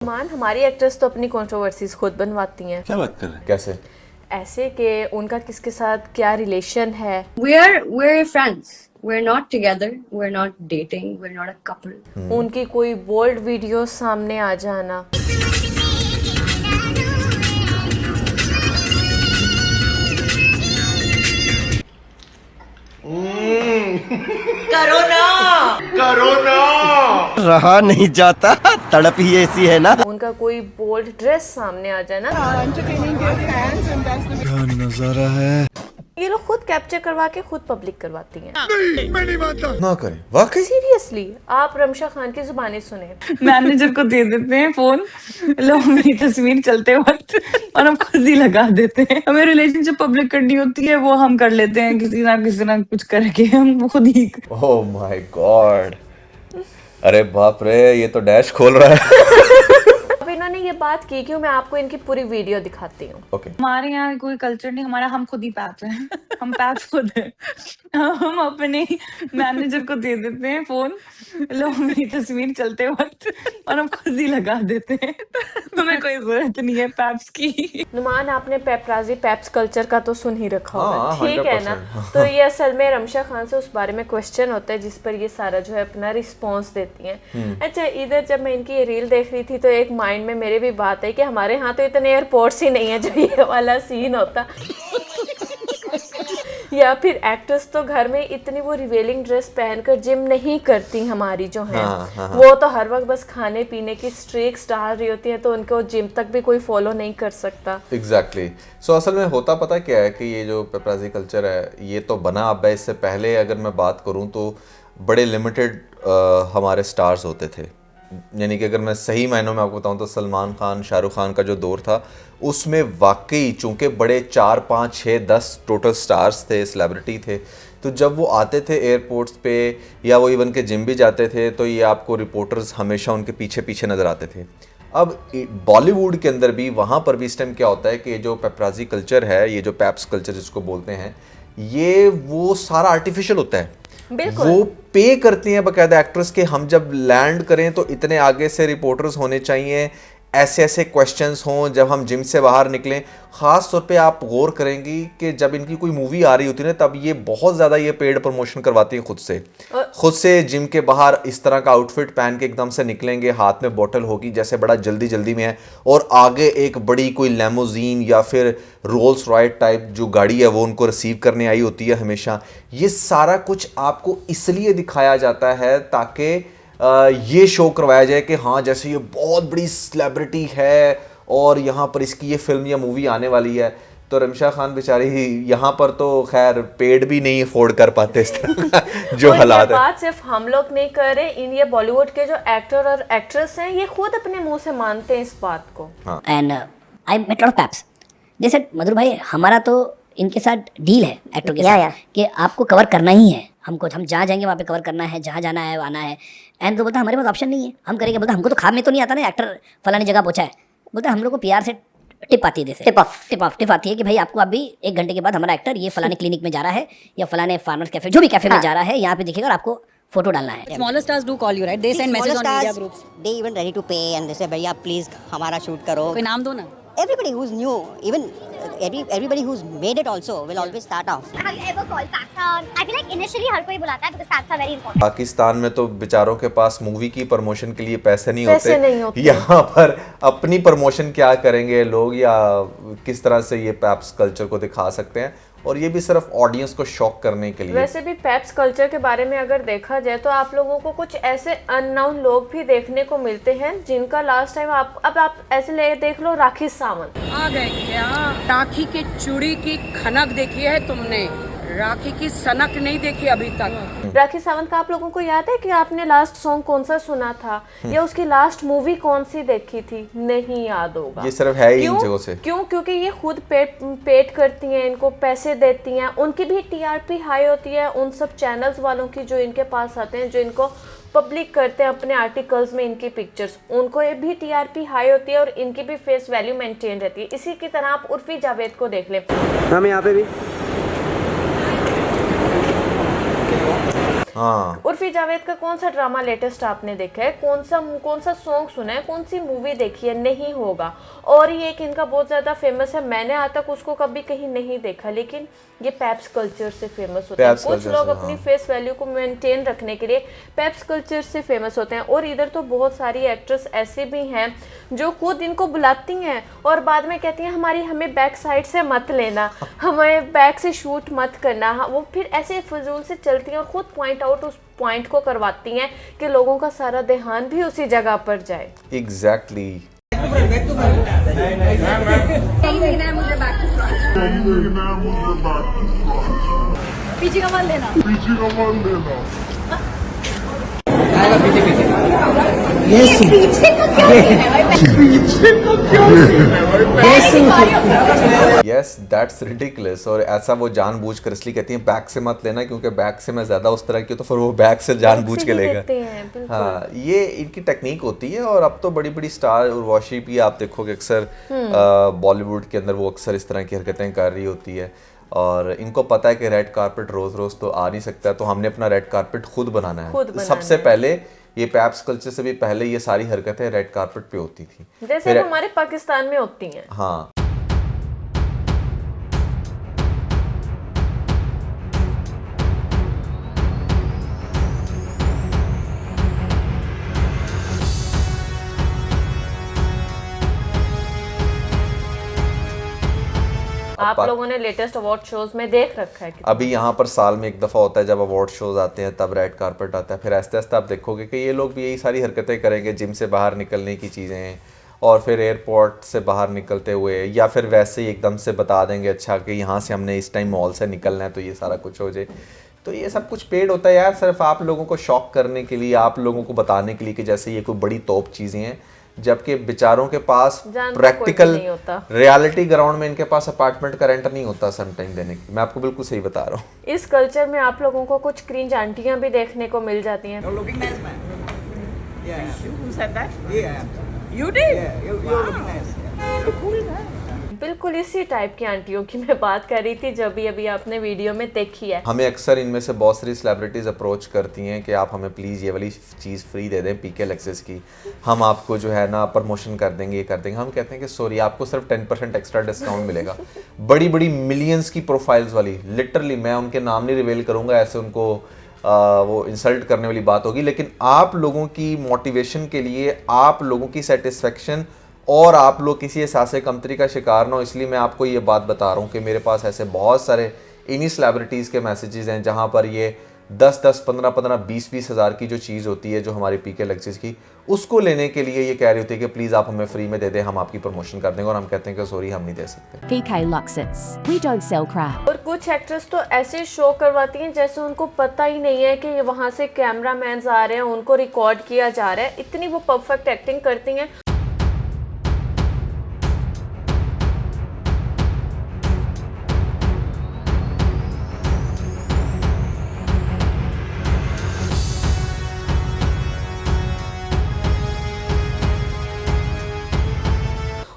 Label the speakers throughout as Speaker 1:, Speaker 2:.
Speaker 1: मान हमारी एक्ट्रेस तो अपनी कंट्रोवर्सीज खुद बनवाती हैं।
Speaker 2: क्या बात कर रहे हैं?
Speaker 3: कैसे?
Speaker 1: ऐसे कि उनका किसके साथ क्या रिलेशन है।
Speaker 4: We're friends. We're not together. We're not dating. We're not a couple.
Speaker 1: उनकी कोई बोल्ड वीडियो सामने आ जाना।
Speaker 5: रहा नहीं जाता, तड़प ही ऐसी है ना।
Speaker 1: उनका कोई बोल्ड ड्रेस सामने आ जाए ना,
Speaker 5: क्या नजारा है।
Speaker 1: ये लोग खुद कैप्चर करवा के खुद पब्लिक करवाती हैं।
Speaker 3: ना करें वाकई।
Speaker 1: सीरियसली, आप रमशा खान की जुबानी सुने।
Speaker 6: मैनेजर को दे देते हैं फोन, लो मेरी तस्वीर चलते वक्त, और हम खुद ही लगा देते हैं। हमें रिलेशनशिप पब्लिक करनी होती है, वो हम कर लेते हैं किसी ना कुछ करके, हम खुद ही।
Speaker 3: ओह माय गॉड, अरे बाप रे, ये तो डैश खोल रहा है।
Speaker 1: अब इन्होंने ये बात की कि मैं आपको इनकी पूरी वीडियो दिखाती हूँ।
Speaker 3: ओके।
Speaker 6: हमारे यहाँ कोई कल्चर नहीं, हमारा हम खुद ही पैप्स हैं। हम पैप्स खुद हैं। हम अपने मैनेजर को दे देते हैं फोन, लो मेरी तस्वीर चलते वक्त, और हम खुद ही लगा देते हैं। तुम्हें कोई जरूरत नहीं है पैप्स की।
Speaker 1: नुमान, आपने पेपराजी पैप्स कल्चर का तो सुन ही रखा होगा,
Speaker 3: हाँ,
Speaker 1: ठीक है ना?
Speaker 3: 100%।
Speaker 1: तो ये असल में रमशा खान से उस बारे में क्वेश्चन होता है जिस पर ये सारा जो है अपना रिस्पॉन्स देती हैं। अच्छा, इधर जब मैं इनकी ये रील देख रही थी तो एक माइंड में मेरे भी बात है कि हमारे यहाँ तो इतने एयरपोर्ट्स ही नहीं है जो ये वाला सीन होता। या फिर एक्ट्रेस तो घर में इतनी वो रिवेलिंग ड्रेस पहनकर जिम नहीं करती हमारी जो है।
Speaker 3: हाँ।
Speaker 1: वो तो हर वक्त बस खाने पीने की स्ट्रिक्स डाल रही होती है, तो उनको जिम तक भी कोई फॉलो नहीं कर सकता।
Speaker 3: एग्जैक्टली। सो असल में होता पता क्या है कि ये जो पेपराजी कल्चर है ये तो बना अब है। इससे पहले अगर मैं बात करूं तो बड़े लिमिटेड हमारे स्टार्स होते थे। यानी कि अगर मैं सही मायनों में आपको बताऊं तो सलमान खान, शाहरुख खान का जो दौर था उसमें वाकई चूंकि बड़े 4, 5, 6, 10 टोटल स्टार्स थे, सेलिब्रिटी थे, तो जब वो आते थे एयरपोर्ट्स पे या वो इवन के जिम भी जाते थे तो ये आपको रिपोर्टर्स हमेशा उनके पीछे पीछे नज़र आते थे। अब बॉलीवुड के अंदर भी वहाँ पर भी इस टाइम क्या होता है कि जो पेपराजी कल्चर है, ये जो पैप्स कल्चर जिसको बोलते हैं, ये वो सारा आर्टिफिशियल होता है। वो पे करती हैं बाकायदा एक्ट्रेस के, हम जब लैंड करें तो इतने आगे से रिपोर्टर्स होने चाहिए, ऐसे ऐसे क्वेश्चंस हों जब हम जिम से बाहर निकलें। ख़ास तौर पे आप गौर करेंगी कि जब इनकी कोई मूवी आ रही होती है ना, तब ये बहुत ज़्यादा ये पेड प्रमोशन करवाती हैं खुद से जिम के बाहर इस तरह का आउटफिट पहन के एकदम से निकलेंगे, हाथ में बोतल होगी जैसे बड़ा जल्दी जल्दी में है, और आगे एक बड़ी कोई लैमोजीन या फिर रोल्स रॉयस टाइप जो गाड़ी है वो उनको रिसीव करने आई होती है हमेशा। ये सारा कुछ आपको इसलिए दिखाया जाता है ताकि ये शो करवाया जाए कि हाँ जैसे ये बहुत बड़ी सेलिब्रिटी है और यहाँ पर इसकी ये फिल्म या मूवी आने वाली है। तो रमशा खान बेचारी यहाँ पर तो खैर पेड भी नहीं अफोर्ड कर पाते इस तरह का जो हालात है।
Speaker 1: बात सिर्फ हम लोग नहीं कर रहे, इन ये बॉलीवुड के जो एक्टर और एक्ट्रेस हैं ये खुद अपने मुंह से मानते हैं इस बात को।
Speaker 7: And I met lot of paps. जैसे मधुर भाई, हमारा तो इनके साथ डील है एक्टर के साथ कि आपको कवर करना ही है, हमको हम जहाँ जाएंगे वहाँ पे कवर करना है, जहाँ जाना है आना है। एंड तो बोलता हमारे पास ऑप्शन नहीं है, हम करेंगे। बोलता हमको तो खाब में तो नहीं आता ना एक्टर फलानी जगह पहुँचा है। बोलता हम लोग को पीआर से टिप आती है, जैसे टिप आती है कि भाई आपको अभी 1 घंटे के बाद हमारा एक्टर ये फलाने क्लिनिक में जा रहा है या फलाने फार्मर्स कैफे, जो भी कैफे में जा रहा है, यहाँ पे दिखेगा और आपको फोटो डालना है।
Speaker 8: Smaller stars do call you, right? They send messages on media groups.
Speaker 9: They even ready to pay and they say भैया प्लीज हमारा शूट करो।
Speaker 8: कोई नाम दो ना।
Speaker 9: Everybody who's new, even everybody who's made it also will always start off.
Speaker 10: Have you ever called Pakistan? I feel like initially हर कोई बुलाता है because taps are very important.
Speaker 3: Pakistan में तो बेचारों के पास मूवी की प्रमोशन के लिए पैसे नहीं होते। यहाँ पर अपनी प्रमोशन क्या करेंगे लोग, या किस तरह से ये पैप्स कल्चर को दिखा सकते हैं, और ये भी सिर्फ ऑडियंस को शॉक करने के लिए।
Speaker 1: वैसे भी पैप्स कल्चर के बारे में अगर देखा जाए तो आप लोगों को कुछ ऐसे अननोन लोग भी देखने को मिलते हैं जिनका लास्ट टाइम आप ऐसे ले देख लो, राखी सावंत
Speaker 8: आ गए क्या? राखी के चूड़ी की खनक देखी है तुमने, राखी की सनक नहीं देखी अभी तक।
Speaker 1: राखी सावंत का आप लोगों को याद है कि आपने लास्ट सॉन्ग कौन सा सुना था या उसकी लास्ट मूवी कौन सी देखी थी? नहीं याद होगा।
Speaker 3: ये सिर्फ है ही इन जगहों से।
Speaker 1: क्यों? क्योंकि ये खुद पेड करती हैं, इनको पैसे देती हैं, उनकी भी टीआरपी हाई होती है उन सब चैनल्स वालों की जो इनके पास आते हैं, जो इनको पब्लिक करते हैं अपने आर्टिकल्स में इनकी पिक्चर्स, उनको ये भी टीआरपी हाई होती है और इनकी भी फेस वैल्यू मेंटेन रहती है। इसी की तरह आप उर्फी जावेद को देख लें।
Speaker 5: हम यहाँ पे भी
Speaker 3: हाँ।
Speaker 1: उर्फी जावेद का कौन सा ड्रामा लेटेस्ट आपने देखा है, कौन सा सॉन्ग सुना है, कौन सी मूवी देखी है? नहीं होगा। और ये एक इनका बहुत ज़्यादा फेमस है, मैंने आज तक उसको कभी कहीं नहीं देखा, लेकिन ये पैप्स कल्चर से फेमस होते हैं। कुछ लोग अपनी फेस वैल्यू को मेंटेन रखने के लिए पैप्स कल्चर से फेमस होते हैं। और इधर तो बहुत सारी एक्ट्रेस ऐसे भी हैं जो खुद इनको बुलाती हैं और बाद में कहती हैं हमें बैक साइड से मत लेना, हमें बैक से शूट मत करना। वो फिर ऐसे फजूल से चलती हैं और खुद पॉइंट आउट उस पॉइंट को करवाती हैं कि लोगों का सारा ध्यान भी उसी जगह पर जाए।
Speaker 3: एग्जैक्टली।
Speaker 6: पीछे का माल लेना।
Speaker 3: Yes that's ridiculous. और ऐसा वो जानबूझकर इसलिए कहती हैं बैक से मत लेना, क्योंकि बैक से मैं ज्यादा उस तरह की हूं, तो फिर वो बैक से जानबूझ के लेगा। हाँ, ये इनकी टेक्निक होती है। और अब तो बड़ी बड़ी स्टार, उर्वशी भी आप देखोगे अक्सर बॉलीवुड के अंदर वो अक्सर इस तरह की हरकतें कर रही होती है। और इनको पता है कि रेड कारपेट रोज रोज तो आ नहीं सकता, तो हमने अपना रेड कारपेट खुद बनाना है। सबसे पहले ये पैप्स कल्चर से भी पहले ये सारी हरकतें रेड कारपेट पे होती थी,
Speaker 1: जैसे हमारे पाकिस्तान में होती हैं।
Speaker 3: हाँ।
Speaker 1: आप लोगों ने लेटेस्ट अवार्ड शोज में देख रखा है?
Speaker 3: अभी यहाँ पर साल में एक दफ़ा होता है जब अवार्ड शोज आते हैं, तब रेड कारपेट आता है। फिर आहिस्ते आहिस्ते आप देखोगे कि ये लोग भी यही सारी हरकतें करेंगे, जिम से बाहर निकलने की चीज़ें, और फिर एयरपोर्ट से बाहर निकलते हुए, या फिर वैसे ही एकदम से बता देंगे अच्छा कि यहाँ से हमने इस टाइम मॉल से निकलना है तो ये सारा कुछ हो जाए। तो ये सब कुछ पेड होता है यार, सिर्फ आप लोगों को शॉक करने के लिए, आप लोगों को बताने के लिए कि जैसे ये कोई बड़ी तोप चीज़ें हैं, जबकि बेचारों के पास प्रैक्टिकल रियलिटी ग्राउंड में इनके पास अपार्टमेंट का रेंट नहीं होता समटाइम देने की। मैं आपको बिल्कुल सही बता रहा हूँ।
Speaker 1: इस कल्चर में आप लोगों को कुछ क्रिंज आंटियां भी देखने को मिल जाती हैं। बिल्कुल इसी टाइप की आंटियों की मैं बात कर रही थी जब अभी आपने वीडियो में देखी है।
Speaker 3: हमें अक्सर इनमें से बहुत सारी सेलिब्रिटीज अप्रोच करती हैं कि आप हमें प्लीज़ ये वाली चीज़ फ्री दे दें, पीके लेक्सेस की, हम आपको जो है ना प्रमोशन कर देंगे, ये कर देंगे। हम कहते हैं कि सॉरी, आपको सिर्फ 10% एक्स्ट्रा डिस्काउंट मिलेगा। बड़ी बड़ी मिलियंस की प्रोफाइल्स वाली, लिटरली मैं उनके नाम नहीं रिवील करूँगा, ऐसे उनको वो इंसल्ट करने वाली बात होगी, लेकिन आप लोगों की मोटिवेशन के लिए, आप लोगों की सेटिस्फेक्शन, और आप लोग किसी एहसास कमतरी का शिकार ना हो, इसलिए मैं आपको ये बात बता रहा हूँ कि मेरे पास ऐसे बहुत सारे इन्हीं सेलिब्रिटीज़ के मैसेजेस हैं जहाँ पर ये 10-10, 15-15, 20-20 हज़ार की जो चीज़ होती है, जो हमारी पीके लेक्चर्स की, उसको लेने के लिए ये कह रही होती है कि प्लीज़ आप हमें फ्री में दे दें, हम आपकी प्रमोशन कर देंगे। और हम कहते हैं कि सॉरी, हम नहीं दे सकते।
Speaker 2: PK Luxus, we don't sell crap.
Speaker 1: और कुछ एक्ट्रेस तो ऐसे शो करवाती हैं जैसे उनको पता ही नहीं है कि वहाँ से कैमरामैन आ रहे हैं, उनको रिकॉर्ड किया जा रहा है। इतनी वो परफेक्ट एक्टिंग करती हैं।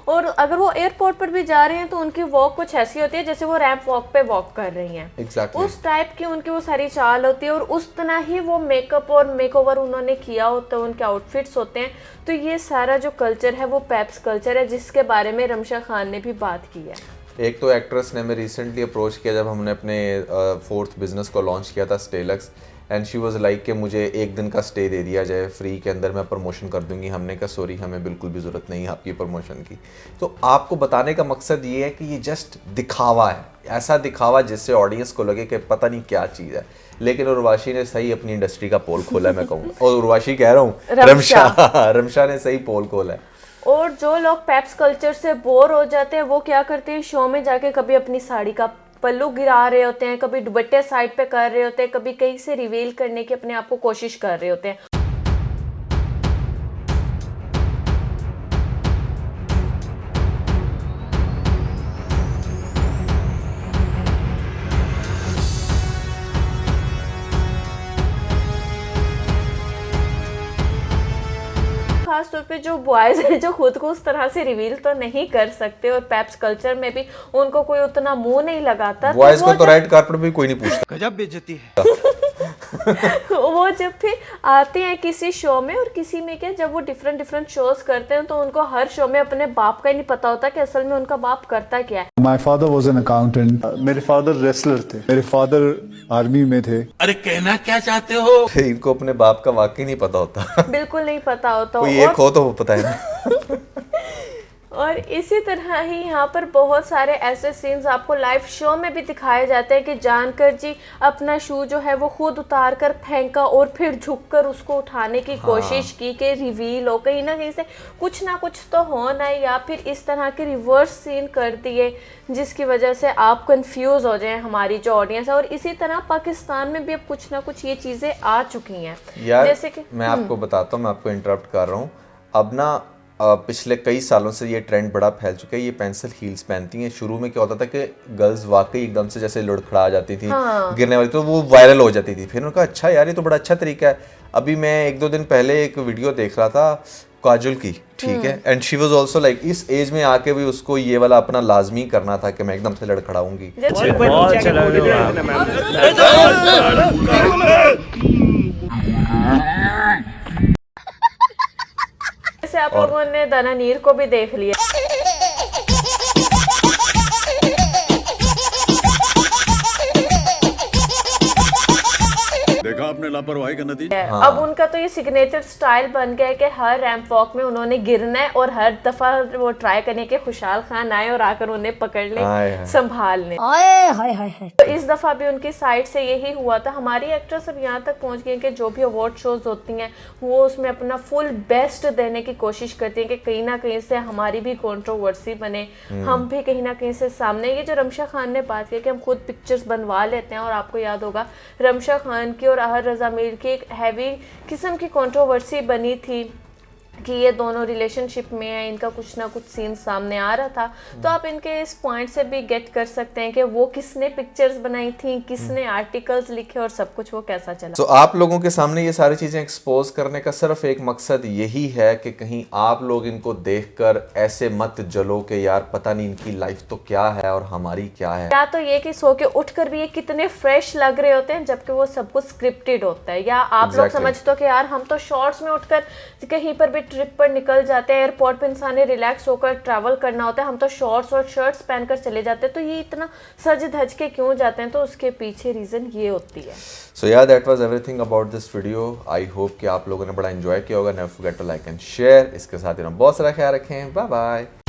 Speaker 1: और अगर वो एयरपोर्ट पर भी जा रहे हैं तो उनकी वॉक कुछ ऐसी होती है जैसे वो रैंप वॉक पे वॉक कर रही हैं।
Speaker 3: Exactly.
Speaker 1: उस टाइप की उनकी वो सारी चाल होती है और उस तरह ही वो मेकअप और मेकओवर उन्होंने किया होता है, उनके आउटफिट्स होते हैं। तो ये सारा जो कल्चर है वो पैप्स कल्चर है, जिसके बारे में रमशा खान ने भी बात की है।
Speaker 3: एक तो एक्ट्रेस ने हमें रिसेंटली अप्रोच किया जब हमने अपने 4th बिजनेस को लॉन्च किया था, स्टेलक्स, एंड शी वाज लाइक कि मुझे 1 दिन का स्टे दे दिया जाए फ्री के अंदर, मैं प्रमोशन कर दूंगी। हमने कहा सॉरी, हमें बिल्कुल भी ज़रूरत नहीं है आपकी प्रमोशन की। तो आपको बताने का मकसद ये है कि ये जस्ट दिखावा है, ऐसा दिखावा जिससे ऑडियंस को लगे कि पता नहीं क्या चीज़ है। लेकिन उर्वशी ने सही अपनी इंडस्ट्री का पोल खोला है, मैं कहूँगा। और उर्वशी कह रहा हूँ, रमशा ने सही पोल खोला है।
Speaker 1: और जो लोग पैप्स कल्चर से बोर हो जाते हैं वो क्या करते हैं, शो में जाके कभी अपनी साड़ी का पल्लू गिरा रहे होते हैं, कभी दुपट्टे साइड पे कर रहे होते हैं, कभी कहीं से रिवील करने की अपने आप को कोशिश कर रहे होते हैं। खास तौर पे जो बॉयज हैं जो खुद को उस तरह से रिवील तो नहीं कर सकते, और पैप्स कल्चर में भी उनको कोई उतना मुंह नहीं लगाता।
Speaker 3: बॉयज को तो रेड कारपेट भी कोई नहीं पूछता।
Speaker 5: गजब बेइज्जती है।
Speaker 1: वो जब भी आते हैं किसी शो में, और किसी में क्या, जब वो डिफरेंट डिफरेंट शोज करते हैं तो उनको हर शो में अपने बाप का ही नहीं पता होता कि असल में उनका बाप करता क्या है।
Speaker 11: My father was an accountant. मेरे फादर रेसलर थे, मेरे फादर आर्मी में थे।
Speaker 5: अरे कहना क्या चाहते हो?
Speaker 3: इनको अपने बाप का वाकई नहीं पता होता।
Speaker 1: बिल्कुल नहीं पता होता।
Speaker 3: कोई एक हो तो वो पता है ना।
Speaker 1: और इसी तरह ही यहाँ पर बहुत सारे ऐसे सीन्स आपको लाइव शो में भी दिखाए जाते हैं कि जानकर जी अपना शू जो है वो खुद उतार कर फेंका और फिर झुककर उसको उठाने की कोशिश की कि रिवील हो, कहीं ना कहीं से कुछ ना कुछ तो होना है, या फिर इस तरह के रिवर्स सीन कर दिए जिसकी वजह से आप कंफ्यूज हो जाएं, हमारी जो ऑडियंस है। और इसी तरह पाकिस्तान में भी अब कुछ ना कुछ ये चीज़ें आ चुकी हैं।
Speaker 3: यार
Speaker 1: जैसे कि
Speaker 3: मैं आपको बताता हूँ, मैं आपको इंटरप्ट कर रहा हूँ। अब ना पिछले कई सालों से ये ट्रेंड बड़ा फैल चुका है, ये पेंसिल हील्स पहनती हैं। शुरू में क्या होता था कि गर्ल्स वाकई एकदम से जैसे लुढ़खड़ा जाती थी, गिरने वाली, तो वो वायरल हो जाती थी। फिर उनका अच्छा यार ये तो बड़ा अच्छा तरीका है। अभी मैं 1-2 दिन पहले एक वीडियो देख रहा था काजल की, ठीक है, and she was also like इस एज में आके भी उसको ये वाला अपना लाजमी करना था कि मैं एकदम से लड़खड़ाऊंगी।
Speaker 1: जैसे आप लोगों ने दाना नीर को भी देख लिया।
Speaker 11: देखा आपने लापरवाही का नतीजा।
Speaker 1: अब उनका तो ये सिग्नेचर स्टाइल बन गया है कि हर रैंप वॉक में उन्होंने गिरना है और हर दफा वो ट्राई करने के खुशहाल खान आए और आकर उन्हें पकड़ ले, संभाल ले। तो इस दफा भी उनकी साइड से यही हुआ था। हमारी एक्ट्रेस अब यहाँ तक पहुँच गई कि जो भी अवार्ड शोज होती हैं वो उसमें अपना फुल बेस्ट देने की कोशिश करती हैं कि कहीं ना कहीं से हमारी भी कंट्रोवर्सी बने, हम भी कहीं ना कहीं से सामने। ये जो रमशा खान ने बात की कि हम खुद पिक्चर्स बनवा लेते हैं, और आपको याद होगा रमशा खान की और आहर रज़ा मीर की एक हैवी किस्म की कंट्रोवर्सी बनी थी कि ये दोनों रिलेशनशिप में है, इनका कुछ ना कुछ सीन सामने आ रहा था। तो आप इनके इस पॉइंट से भी गेट कर सकते हैं कि वो किसने पिक्चर्स बनाई थी, किसने आर्टिकल्स लिखे और सब कुछ वो कैसा चला।
Speaker 3: तो आप लोगों के सामने ये सारी चीजें एक्सपोज करने का सिर्फ एक मकसद यही है कि कहीं आप लोग इनको देखकर ऐसे मत जलो कि यार पता नहीं इनकी लाइफ तो क्या है और हमारी क्या है।
Speaker 1: या तो ये कि सो के उठकर भी ये कितने फ्रेश लग रहे होते हैं जबकि वो सब कुछ स्क्रिप्टेड होता है। या आप लोग समझते हो कि यार हम तो शॉर्ट्स में उठकर कहीं पर भी ट्रिप पर निकल जाते हैं, एयरपोर्ट पे इंसान ने रिलैक्स होकर ट्रैवल करना होता है, हम तो शॉर्ट्स और शर्ट्स पहनकर चले जाते हैं। तो ये इतना सज धज के क्यों जाते हैं? तो उसके पीछे रीजन ये होती है।
Speaker 3: सो यार that was everything about this video. I hope कि आप लोगों ने बड़ा एंजॉय किया होगा। Never forget to like and share. इसके साथ बहुत सारा ख्याल रखें। Bye bye.